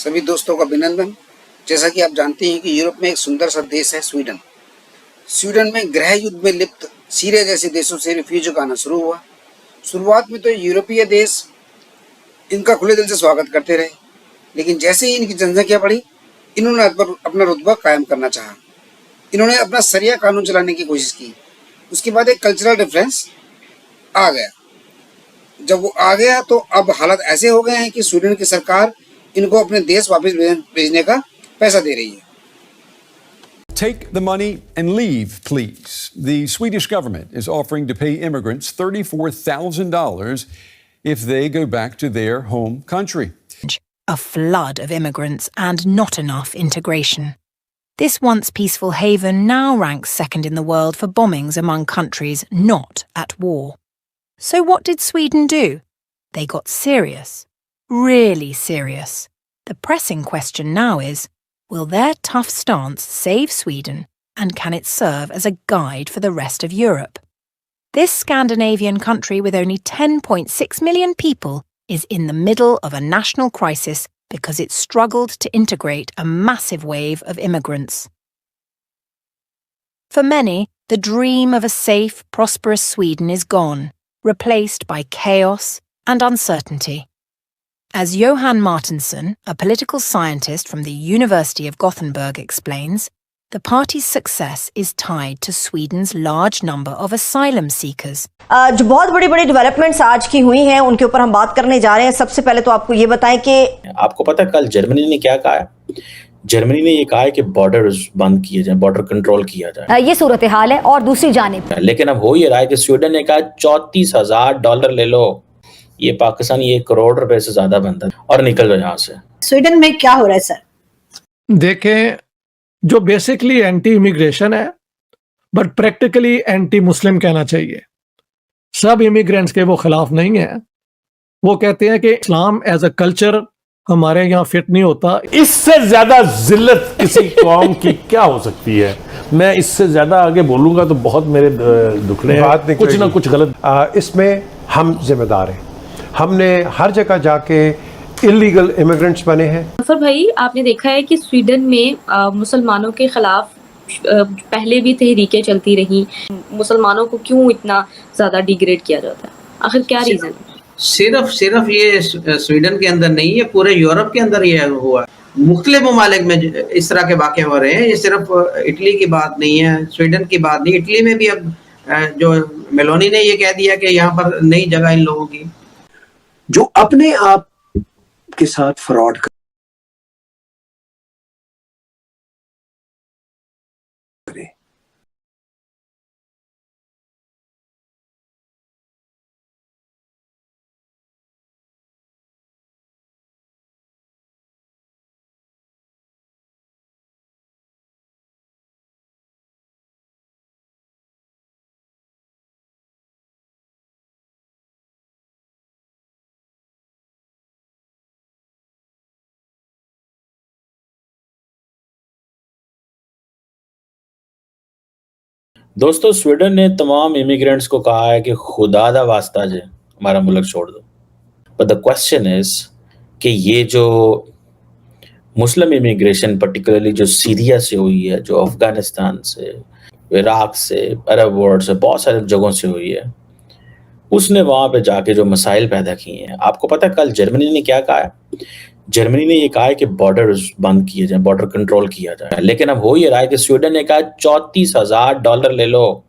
सभी दोस्तों का अभिनंदन। जैसा कि आप जानते हैं कि यूरोप में एक सुंदर सा देश है स्वीडन। स्वीडन में गृह युद्ध में लिप्त सीरिया जैसे देशों से रिफ्यूजियों का आना शुरू हुआ। शुरुआत में तो यूरोपीय देश इनका खुले दिल से स्वागत करते रहे, लेकिन जैसे ही इनकी जनसंख्या बढ़ी, इन्होंने अपना रुतबा कायम करना चाहा। इन्होंने अपना सरिया कानून चलाने की कोशिश की। उसके बाद एक कल्चरल डिफरेंस आ गया। जब वो आ गया तो अब हालात ऐसे हो गए हैं कि स्वीडन की सरकार इनको अपने देश वापस भेजने का पैसा दे रही है। Take the money and leave, please. The Swedish government is offering to pay immigrants $34,000 if they go back to their home country. A flood of immigrants and not enough integration. This once peaceful haven now ranks second in the world for bombings among countries not at war. So what did Sweden do? They got serious. Really serious. The pressing question now is, will their tough stance save Sweden, and can it serve as a guide for the rest of Europe? This Scandinavian country with only 10.6 million people is in the middle of a national crisis because it struggled to integrate a massive wave of immigrants. For many, the dream of a safe, prosperous Sweden is gone, replaced by chaos and uncertainty. As Johan Martinsson, a political scientist from the University of Gothenburg, explains, the party's success is tied to Sweden's large number of asylum seekers. जो बहुत बड़ी-बड़ी developments आज की हुई हैं उनके ऊपर हम बात करने जा रहे हैं। सबसे पहले तो आपको ये बताएं कि आपको पता है कल जर्मनी ने क्या कहा है? जर्मनी ने ये कहा है कि बॉर्डर्स बंद किए जाएं, बॉर्डर कंट्रोल किया जाए। ये सूरत हाल है। और दूसरी जानिब लेकिन अब हो ये रहा है कि स्वीडन ने कहा $34,000 ले लो, ये पाकिस्तान ये $1 करोड़ से ज्यादा बनता है और निकल जाओ यहाँ से। स्वीडन में क्या हो रहा है सर? देखें, जो बेसिकली एंटी इमिग्रेशन है बट प्रैक्टिकली एंटी मुस्लिम कहना चाहिए। सब इमिग्रेंट्स के वो खिलाफ नहीं है। वो कहते हैं कि इस्लाम एज अ कल्चर हमारे यहाँ फिट नहीं होता। इससे ज्यादा जिल्लत किसी कौम की क्या हो सकती है? मैं इससे ज्यादा आगे बोलूंगा तो बहुत मेरे दुखड़े हैं, कुछ ना कुछ गलत। इसमें हम जिम्मेदार हैं। हमने हर जगह जाके इलीगल इमिग्रेंट्स बने हैं। सर भाई, आपने देखा है कि स्वीडन में मुसलमानों के खिलाफ पहले भी तहरीकें चलती रही। मुसलमानों को क्यों इतना ज्यादा डिग्रेड किया जाता है? आखिर क्या रीजन है? सिर्फ ये स्वीडन के अंदर नहीं है, पूरे यूरोप के अंदर ये हुआ। मुख्तलिफ ममालिक में इस तरह के वाक़े हो रहे हैं। ये सिर्फ इटली की बात नहीं है, स्वीडन की बात नहीं। इटली में भी अब जो मेलोनी ने ये कह दिया कि यहाँ पर नई जगह इन लोगों की, जो अपने आप के साथ फ्रॉड करे। दोस्तों, स्वीडन ने तमाम इमिग्रेंट्स को कहा है कि खुदा दा वास्ता जे हमारा मुल्क छोड़ दो। बट द क्वेश्चन इज कि ये जो मुस्लिम इमिग्रेशन पर्टिकुलरली जो सीरिया से हुई है, जो अफगानिस्तान से, इराक से, अरब वर्ल्ड से, बहुत सारे जगहों से हुई है, उसने वहाँ पे जाके जो मसाइल पैदा किए हैं। आपको पता है कल जर्मनी ने क्या कहा है? जर्मनी ने ये कहा है कि बॉर्डर्स बंद किए जाएं, बॉर्डर कंट्रोल किया जाए। लेकिन अब हो ये रहा है कि स्वीडन ने कहा $34,000 ले लो,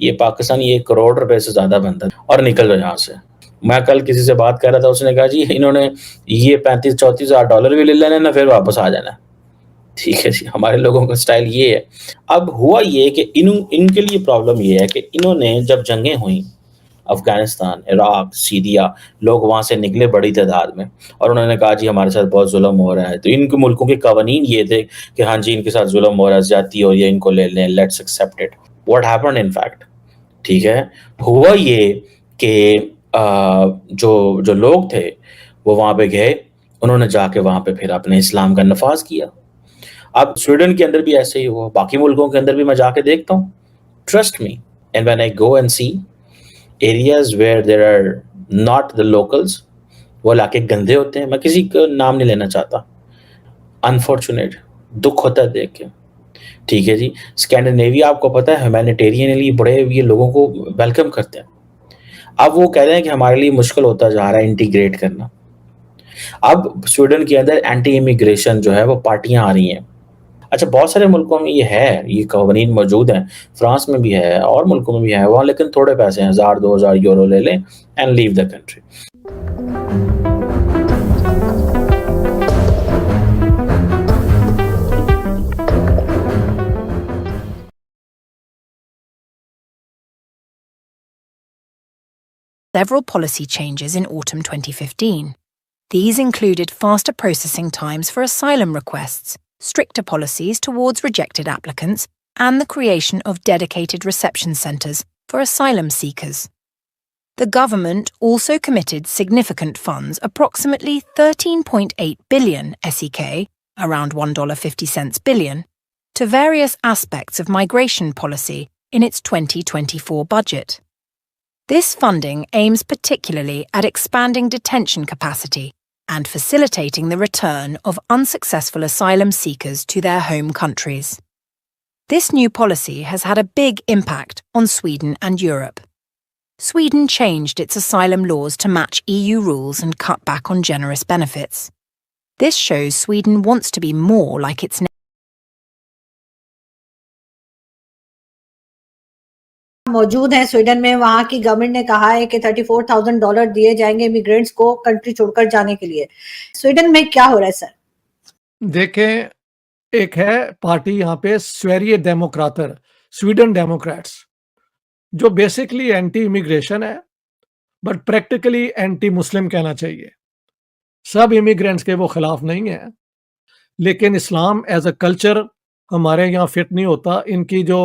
ये पाकिस्तान ये $1 करोड़ से ज्यादा बनता है और निकल जाओ यहाँ से। मैं कल किसी से बात कर रहा था, उसने कहा जी इन्होंने ये $35,000-$34,000 भी ले लेना ना, फिर वापस आ जाना। ठीक है जी, हमारे लोगों का स्टाइल ये है। अब हुआ ये कि इनके लिए प्रॉब्लम ये है कि इन्होंने जब जंगें हुई अफगानिस्तान, इराक, सीरिया, लोग वहाँ से निकले बड़ी तादाद में और उन्होंने कहा जी हमारे साथ बहुत जुल्म हो रहा है। तो इनके मुल्कों के कवानीन ये थे कि हाँ जी इनके साथ जुल्म हो रहा है, ज्यादती हो रही है, इनको ले लें, let's accept it. What happened in fact, ठीक है, हुआ ये कि जो लोग थे वो वहाँ पे गए, उन्होंने जाके वहाँ पे फिर अपने इस्लाम का नफाज किया। अब स्वीडन के अंदर भी ऐसे ही हुआ, बाकी मुल्कों के अंदर भी मैं जाके देखता हूँ। Trust me, and when I go and see areas where there are not the locals, वो इलाके गंदे होते हैं। मैं किसी का नाम नहीं लेना चाहता, अनफॉर्चुनेट, दुख होता है देख के। ठीक है जी, स्कैंडिनेविया आपको पता है ह्यूमैनिटेरियनली बड़े ये लोगों को वेलकम करते हैं। अब वो कह रहे हैं कि हमारे लिए मुश्किल होता जा रहा है इंटीग्रेट करना। अब स्वीडन के अंदर एंटी इमिग्रेशन जो है वो पार्टियां आ रही हैं। अच्छा, बहुत सारे मुल्कों में ये है, ये कवानीन मौजूद हैं, फ्रांस में भी है और मुल्कों में भी है वहाँ, लेकिन थोड़े पैसे हैं, 1000-2000 यूरो ले लें and leave the country. Several policy changes in autumn 2015. These included faster processing times for asylum requests, stricter policies towards rejected applicants, and the creation of dedicated reception centres for asylum seekers. The government also committed significant funds, approximately 13.8 billion SEK, around $1.50 billion, to various aspects of migration policy in its 2024 budget. This funding aims particularly at expanding detention capacity and facilitating the return of unsuccessful asylum seekers to their home countries. This new policy has had a big impact on Sweden and Europe. Sweden changed its asylum laws to match EU rules and cut back on generous benefits. This shows Sweden wants to be more like its मौजूद हैं Sweden में, वहां की government ने कहा है कि $34,000 दिए जाएंगे इमिग्रेंट्स को कंट्री छोड़कर जाने के लिए। स्वीडन में क्या हो रहा है सर? देखें, एक है पार्टी यहाँ पे स्वेरिये डेमोक्राटर, स्वीडन डेमोक्रेट्स, जो बेसिकली एंटी इमिग्रेशन है बट प्रैक्टिकली एंटी मुस्लिम कहना चाहिए। सब इमिग्रेंट्स के वो खिलाफ नहीं है, लेकिन इस्लाम एज अ कल्चर हमारे यहाँ फिट नहीं होता। इनकी जो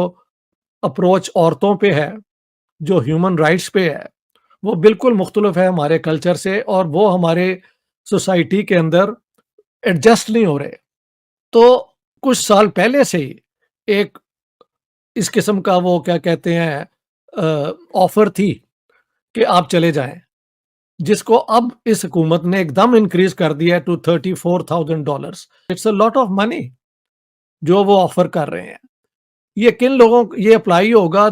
अप्रोच औरतों पे है, जो ह्यूमन राइट्स पे है, वो बिल्कुल मुख्तलिफ है हमारे कल्चर से, और वो हमारे सोसाइटी के अंदर एडजस्ट नहीं हो रहे। तो कुछ साल पहले से ही एक इस किस्म का वो क्या कहते हैं ऑफर थी कि आप चले जाएं, जिसको अब इस हुकूमत ने एकदम इंक्रीज कर दिया to $34,000। It's a lot of money जो वो ऑफर कर रहे हैं। ये किन लोगों, ये अप्लाई होगा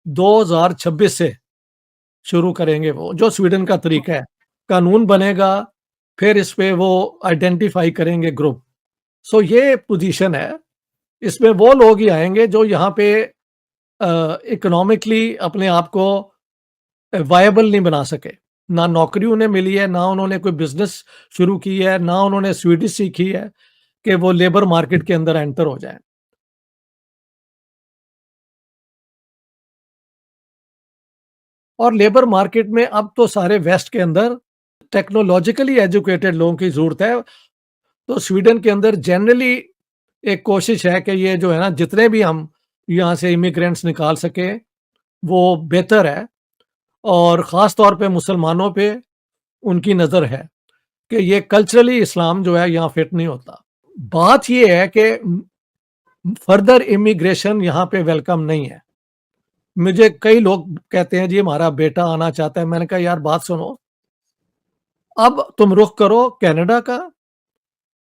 2026 से शुरू करेंगे वो, जो स्वीडन का तरीका है। कानून बनेगा, फिर इस पे वो आइडेंटिफाई करेंगे ग्रुप। सो ये पोजीशन है। इसमें वो लोग ही आएंगे जो यहाँ पे इकोनॉमिकली अपने आप को वायबल नहीं बना सके। ना नौकरी उन्हें मिली है, ना उन्होंने कोई बिजनेस शुरू की है, ना उन्होंने स्वीडिश सीखी है कि वो लेबर मार्केट के अंदर एंटर हो जाए। और लेबर मार्केट में अब तो सारे वेस्ट के अंदर टेक्नोलॉजिकली एजुकेटेड लोगों की जरूरत है। तो स्वीडन के अंदर जनरली एक कोशिश है कि ये जो है ना, जितने भी हम यहाँ से इमिग्रेंट्स निकाल सके वो बेहतर है। और ख़ास तौर पे मुसलमानों पे उनकी नज़र है कि ये कल्चरली इस्लाम जो है यहाँ फिट नहीं होता। बात ये है कि फर्दर इमिग्रेशन यहाँ पे वेलकम नहीं है। मुझे कई लोग कहते हैं जी हमारा बेटा आना चाहता है। मैंने कहा यार बात सुनो, अब तुम रुख करो कनाडा का,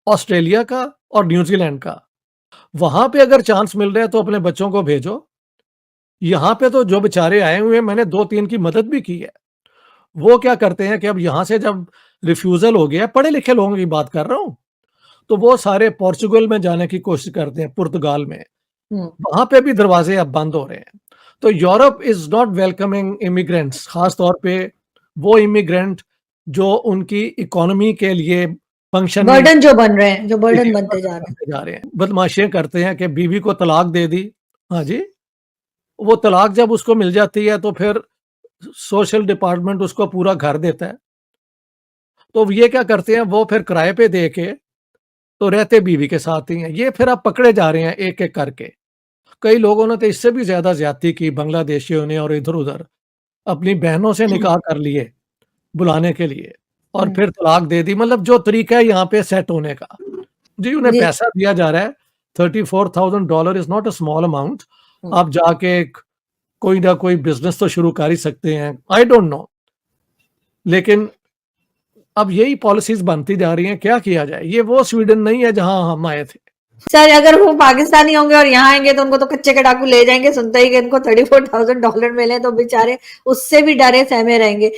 ऑस्ट्रेलिया का और न्यूजीलैंड का। वहां पे अगर चांस मिल रहा है तो अपने बच्चों को भेजो। यहाँ पे तो जो बेचारे आए हुए हैं, मैंने 2-3 की मदद भी की है, वो क्या करते हैं कि अब यहाँ से जब रिफ्यूजल हो गया, पढ़े लिखे लोगों की बात कर रहा हूँ, तो वो सारे पोर्चुगल में जाने की कोशिश करते हैं, पुर्तगाल में। वहां पे भी दरवाजे अब बंद हो रहे हैं। तो Europe is not welcoming immigrants, खास तौर पे वो इमिग्रेंट जो उनकी इकोनॉमी के लिए फंक्शन बर्डन जो बन रहे हैं, जो बर्डन बनते जा रहे हैं। बदमाशियां करते हैं कि बीवी को तलाक दे दी। हाँ जी, वो तलाक जब उसको मिल जाती है तो फिर सोशल डिपार्टमेंट उसको पूरा घर देता है। तो ये क्या करते हैं, वो फिर किराए पे दे के तो रहते बीवी के साथ ही हैं। ये फिर अब पकड़े जा रहे हैं एक एक करके। कई लोगों ने तो इससे भी ज्यादा ज्यादती की, बांग्लादेशियों ने, और इधर उधर अपनी बहनों से निकाह कर लिए बुलाने के लिए और फिर तलाक दे दी। मतलब जो तरीका है यहाँ पे सेट होने का, जी उन्हें पैसा दिया जा रहा है। $34,000 is not a small amount. आप जाके कोई ना कोई बिजनेस तो शुरू कर ही सकते हैं। आई डोंट नो, लेकिन अब यही पॉलिसीज बनती जा रही हैं, क्या किया जाए? ये वो स्वीडन नहीं है जहां हम आए थे। सर अगर वो पाकिस्तानी होंगे और यहाँ आएंगे तो उनको तो कच्चे के डाकू ले जाएंगे, सुनते ही कि इनको $34,000 मिले तो बेचारे उससे भी डरे सहमे रहेंगे।